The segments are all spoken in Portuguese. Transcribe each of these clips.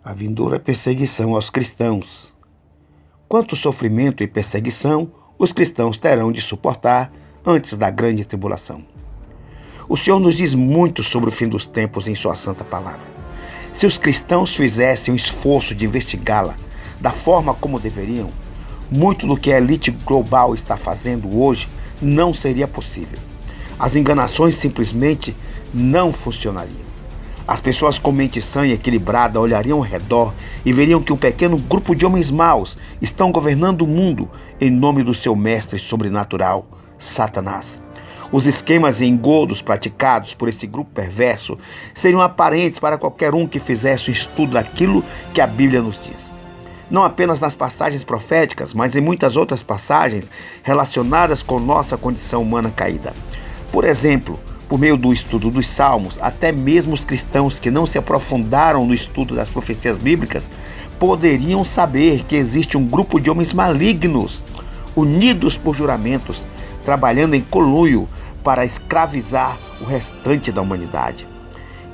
a vindoura perseguição aos cristãos. Quanto sofrimento e perseguição os cristãos terão de suportar antes da grande tribulação. O Senhor nos diz muito sobre o fim dos tempos em sua santa palavra. Se os cristãos fizessem o esforço de investigá-la da forma como deveriam, muito do que a elite global está fazendo hoje não seria possível. As enganações simplesmente não funcionariam. As pessoas com mente sã e equilibrada olhariam ao redor e veriam que um pequeno grupo de homens maus estão governando o mundo em nome do seu mestre sobrenatural, Satanás. Os esquemas e engodos praticados por esse grupo perverso seriam aparentes para qualquer um que fizesse um estudo daquilo que a Bíblia nos diz. Não apenas nas passagens proféticas, mas em muitas outras passagens relacionadas com nossa condição humana caída. Por exemplo, por meio do estudo dos Salmos, até mesmo os cristãos que não se aprofundaram no estudo das profecias bíblicas poderiam saber que existe um grupo de homens malignos, unidos por juramentos, trabalhando em conluio para escravizar o restante da humanidade.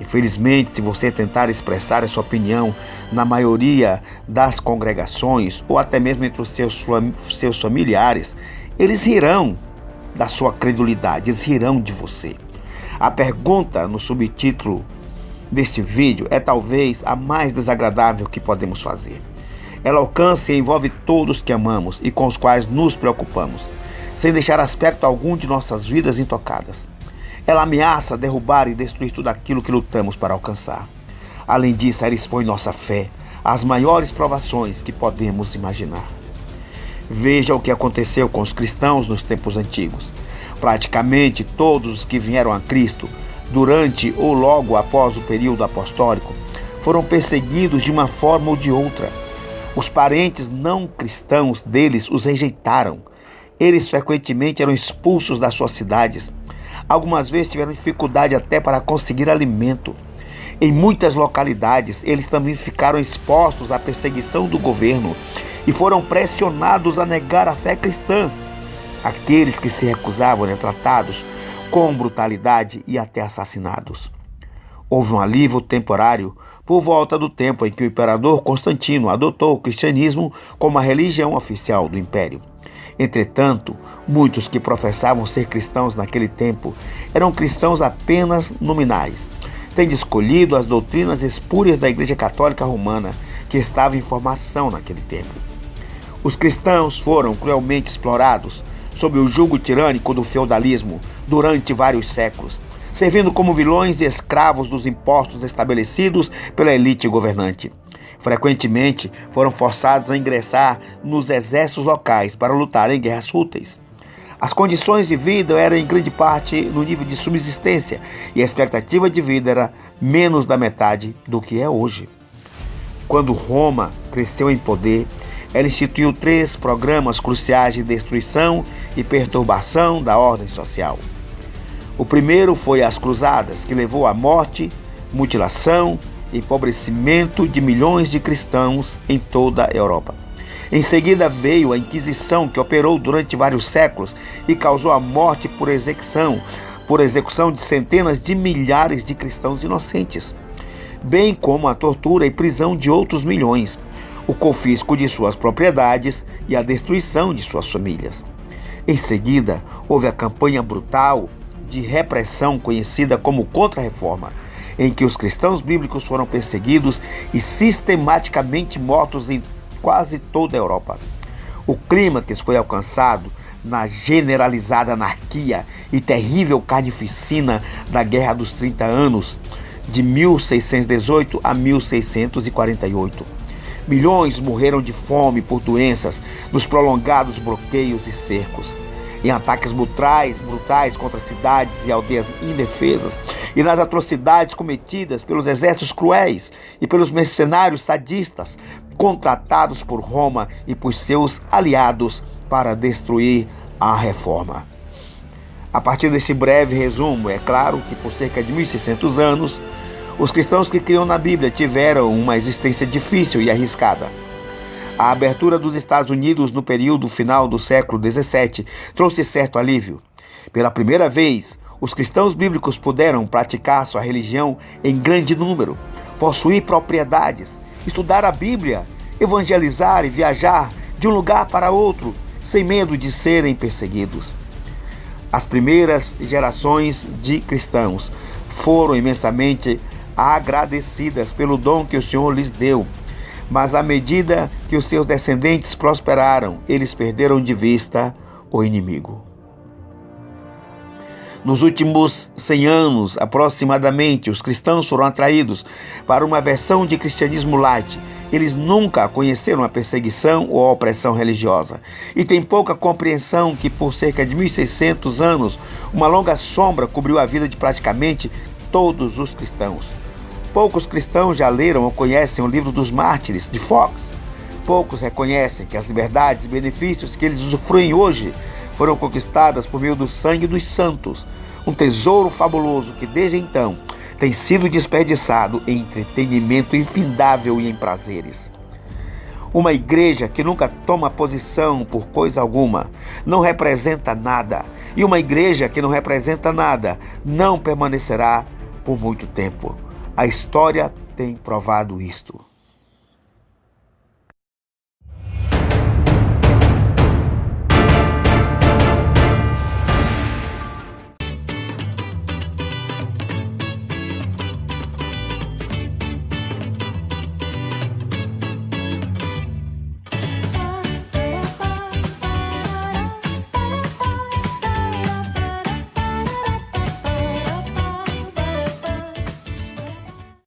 Infelizmente, se você tentar expressar a sua opinião na maioria das congregações ou até mesmo entre os seus familiares, eles rirão da sua credulidade, eles rirão de você. A pergunta no subtítulo deste vídeo é talvez a mais desagradável que podemos fazer. Ela alcança e envolve todos que amamos e com os quais nos preocupamos, sem deixar aspecto algum de nossas vidas intocadas. Ela ameaça derrubar e destruir tudo aquilo que lutamos para alcançar. Além disso, ela expõe nossa fé às maiores provações que podemos imaginar. Veja o que aconteceu com os cristãos nos tempos antigos. Praticamente todos os que vieram a Cristo durante ou logo após o período apostólico foram perseguidos de uma forma ou de outra. Os parentes não cristãos deles os rejeitaram. Eles frequentemente eram expulsos das suas cidades. Algumas vezes tiveram dificuldade até para conseguir alimento. Em muitas localidades, eles também ficaram expostos à perseguição do governo e foram pressionados a negar a fé cristã. Aqueles que se recusavam eram tratados com brutalidade e até assassinados. Houve um alívio temporário por volta do tempo em que o imperador Constantino adotou o cristianismo como a religião oficial do império. Entretanto, muitos que professavam ser cristãos naquele tempo eram cristãos apenas nominais, tendo escolhido as doutrinas espúrias da Igreja Católica Romana, que estava em formação naquele tempo. Os cristãos foram cruelmente explorados sob o jugo tirânico do feudalismo durante vários séculos, servindo como vilões e escravos dos impostos estabelecidos pela elite governante. Frequentemente foram forçados a ingressar nos exércitos locais para lutar em guerras fúteis. As condições de vida eram em grande parte no nível de subsistência e a expectativa de vida era menos da metade do que é hoje. Quando Roma cresceu em poder, ela instituiu 3 programas cruciais de destruição e perturbação da ordem social. O primeiro foi as Cruzadas, que levou à morte, mutilação e empobrecimento de milhões de cristãos em toda a Europa. Em seguida veio a Inquisição, que operou durante vários séculos e causou a morte por execução de centenas de milhares de cristãos inocentes, bem como a tortura e prisão de outros milhões, o confisco de suas propriedades e a destruição de suas famílias. Em seguida, houve a campanha brutal de repressão conhecida como Contra-Reforma, em que os cristãos bíblicos foram perseguidos e sistematicamente mortos em quase toda a Europa. O clímax foi alcançado na generalizada anarquia e terrível carnificina da Guerra dos 30 Anos, de 1618 a 1648. Milhões morreram de fome por doenças nos prolongados bloqueios e cercos, em ataques brutais contra cidades e aldeias indefesas e nas atrocidades cometidas pelos exércitos cruéis e pelos mercenários sadistas contratados por Roma e por seus aliados para destruir a reforma. A partir deste breve resumo, é claro que por cerca de 1600 anos, os cristãos que criam na Bíblia tiveram uma existência difícil e arriscada. A abertura dos Estados Unidos no período final do século XVII trouxe certo alívio. Pela primeira vez, os cristãos bíblicos puderam praticar sua religião em grande número, possuir propriedades estudar a Bíblia, evangelizar e viajar de um lugar para outro, sem medo de serem perseguidos. As primeiras gerações de cristãos foram imensamente agradecidas pelo dom que o Senhor lhes deu, mas à medida que os seus descendentes prosperaram, eles perderam de vista o inimigo. Nos últimos 100 anos, aproximadamente, os cristãos foram atraídos para uma versão de cristianismo light. Eles nunca conheceram a perseguição ou a opressão religiosa e têm pouca compreensão que por cerca de 1600 anos, uma longa sombra cobriu a vida de praticamente todos os cristãos. Poucos cristãos já leram ou conhecem o livro dos Mártires, de Fox. Poucos reconhecem que as liberdades e benefícios que eles usufruem hoje foram conquistadas por meio do sangue dos santos, um tesouro fabuloso que desde então tem sido desperdiçado em entretenimento infindável e em prazeres. Uma igreja que nunca toma posição por coisa alguma não representa nada, e uma igreja que não representa nada não permanecerá por muito tempo. A história tem provado isto.